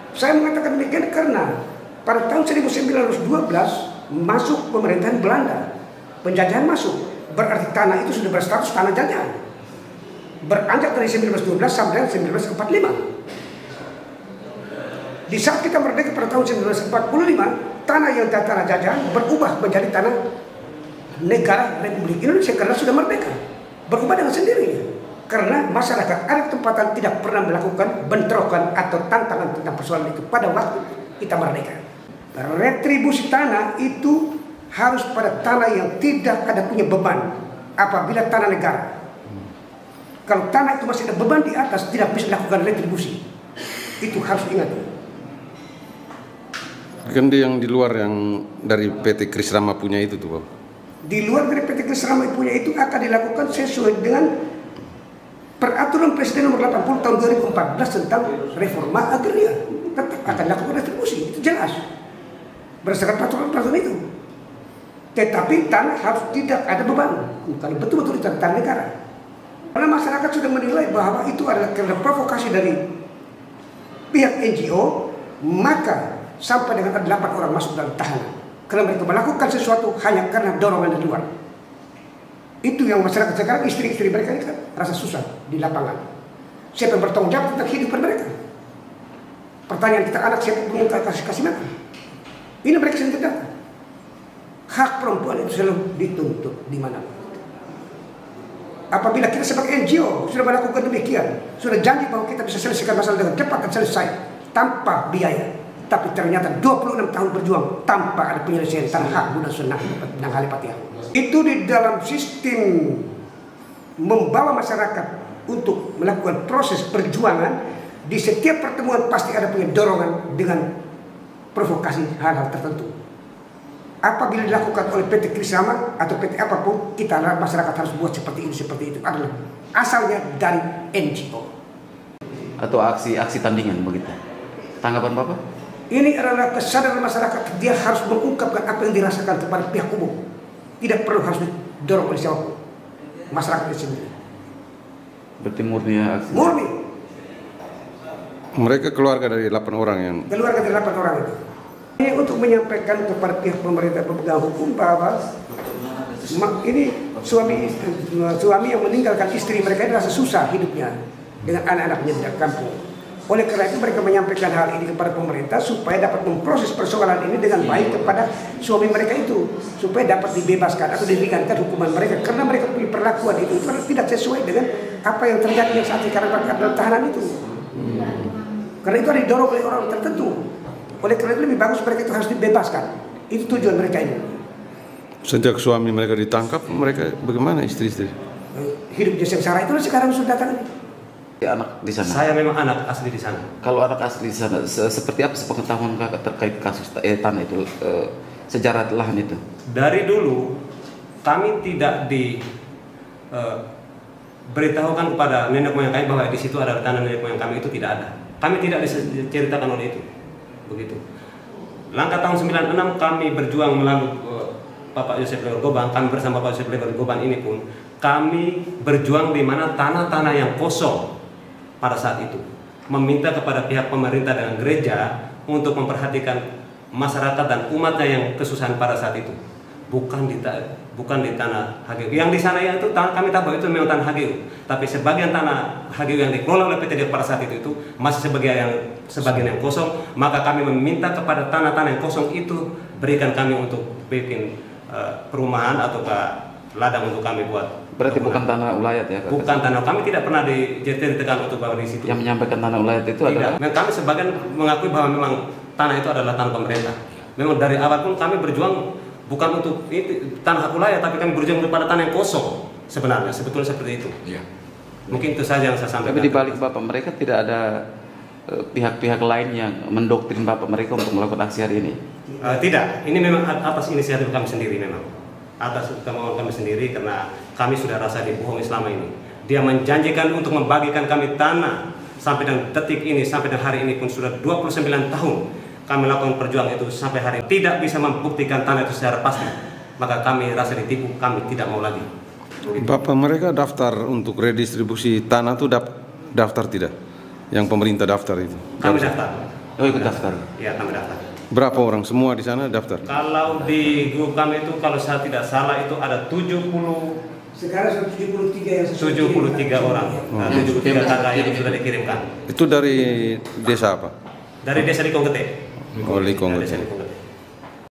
Saya mengatakan demikian karena pada tahun 1912 masuk pemerintahan Belanda, penjajahan masuk, berarti tanah itu sudah berstatus tanah jajahan. Beranjak dari 1912 sampai 1945. Di saat kita merdeka pada tahun 1945, tanah yang tanah jajahan berubah menjadi tanah negara Republik Indonesia karena sudah merdeka. Berubah dengan sendirinya. Karena masyarakat ada tempatan tidak pernah melakukan bentrokan atau tantangan tentang persoalan itu pada waktu kita merdeka. Retribusi tanah itu harus pada tanah yang tidak ada punya beban apabila tanah negara. Kalau tanah itu masih ada beban di atas, tidak bisa dilakukan retribusi. Itu harus diingat. Kan yang di luar yang dari PT Krisrama punya itu tuh, Pak. Di luar dari PT Krisrama punya itu akan dilakukan sesuai dengan Peraturan Presiden nomor 80 tahun 2014 tentang reforma agraria. Tetap akan dilakukan retribusi, itu jelas. Berdasarkan peraturan itu. Tetapi tanah harus tidak ada beban. Kalau betul-betul itu tanah negara. Karena masyarakat sudah menilai bahwa itu adalah karena provokasi dari pihak NGO, maka sampai dengan ada 8 orang masuk dalam tahanan. Karena mereka melakukan sesuatu hanya karena dorongan dari luar. Itu yang masyarakat sekarang, istri-istri mereka ini kan rasa susah di lapangan. Siapa yang bertanggung jawab tentang kehidupan mereka? Pertanyaan kita, anak siapa yang kasih makan? Ini mereka sendiri datang. Hak perempuan itu selalu dituntut di mana. Apabila kita sebagai NGO sudah melakukan demikian, sudah janji bahwa kita bisa selesaikan masalah dengan cepat dan selesai tanpa biaya, tapi ternyata 26 tahun berjuang tanpa ada penyelesaian tanah hak guna sunnah dan halipatiah. Itu di dalam sistem membawa masyarakat untuk melakukan proses perjuangan. Di setiap pertemuan pasti ada punya dorongan dengan provokasi hal-hal tertentu. Apabila dilakukan oleh PT Krisrama atau PT apapun, kita masyarakat harus buat seperti itu adalah asalnya dari NGO atau aksi tandingan begitu. Tanggapan Bapak? Ini adalah kesadaran masyarakat, dia harus mengungkapkan apa yang dirasakan kepada pihak umum. Tidak perlu harus didorong oleh siapapun. Masyarakat itu sendiri. Berarti murni aksi? Murni. Mereka keluarga dari 8 orang yang... Keluarga dari 8 orang itu. Ini untuk menyampaikan kepada pihak pemerintah pemegang hukum bahwa ini suami yang meninggalkan istri mereka ini rasa susah hidupnya dengan anak-anaknya di kampung. Oleh karena itu mereka menyampaikan hal ini kepada pemerintah supaya dapat memproses persoalan ini dengan baik kepada suami mereka itu, supaya dapat dibebaskan atau diringankan hukuman mereka karena mereka punya perlakuan itu tidak sesuai dengan apa yang terjadi yang saat ini karena dalam tahanan itu. Karena itu didorong oleh orang tertentu. Oleh karena itu lebih bagus mereka itu harus dibebaskan. Itu tujuan mereka ini. Sejak suami mereka ditangkap, mereka bagaimana istri-istri? Hidup di sengsara itu sekarang sudah datang. Anak di sana. Saya memang anak asli di sana. Kalau anak asli di sana, seperti apa sepengetahuan kakak terkait kasus tanah itu, sejarah lahan itu? Dari dulu kami tidak diberitahukan kepada nenek moyang kami bahwa di situ ada tanah nenek moyang kami, itu tidak ada. Kami tidak diceritakan oleh itu. Begitu. Langkah tahun 96 kami berjuang melalui Bapak Yosef Lewer Goban, kami bersama Bapak Yosef Lewer Goban ini pun kami berjuang di mana tanah-tanah yang kosong pada saat itu, meminta kepada pihak pemerintah dan gereja untuk memperhatikan masyarakat dan umatnya yang kesusahan pada saat itu, bukan di tanah HGU. Yang di sana itu kami tahu bahwa itu memang tanah HGU, tapi sebagian tanah HGU yang dikelola oleh PT pada saat itu masih sebagian yang kosong. Maka kami meminta kepada tanah-tanah yang kosong itu berikan kami untuk bikin perumahan atau ladang untuk kami buat. Berarti bukan tanah ulayat ya? Bukan tanah, kami tidak pernah diceritakan untuk bahwa di situ. Yang menyampaikan tanah ulayat itu tidak. adalah? Kami sebagian mengakui bahwa memang tanah itu adalah tanah pemerintah. Memang dari awal pun kami berjuang bukan untuk itu, tanah ulayat, tapi kami berjuang kepada tanah yang kosong sebenarnya, sebetulnya seperti itu. Ya. Mungkin itu saja yang saya sampaikan. Tapi di balik Bapak mereka tidak ada pihak-pihak lain yang mendoktrin Bapak mereka untuk melakukan aksi hari ini? Tidak, ini memang atas inisiatif kami sendiri memang. Atas kemauan kami sendiri karena kami sudah rasa dibohongi selama ini. Dia menjanjikan untuk membagikan kami tanah sampai dengan detik ini, sampai dengan hari ini pun sudah 29 tahun kami melakukan perjuangan itu sampai hari ini. Tidak bisa membuktikan tanah itu secara pasti. Maka kami rasa ditipu, kami tidak mau lagi. Bapak mereka daftar untuk redistribusi tanah itu daftar tidak? Yang pemerintah daftar itu? Kami daftar. Oh, ikut daftar. Ya, kami daftar. Berapa orang semua di sana daftar? Kalau di grup kami itu, kalau saya tidak salah itu ada 70. Sekarang 73 yang 73 orang. Nah, 73 kakak yang sudah dikirimkan. Itu dari desa apa? Dari desa Likongkete. Oh, Likongkete. Desa Likongkete.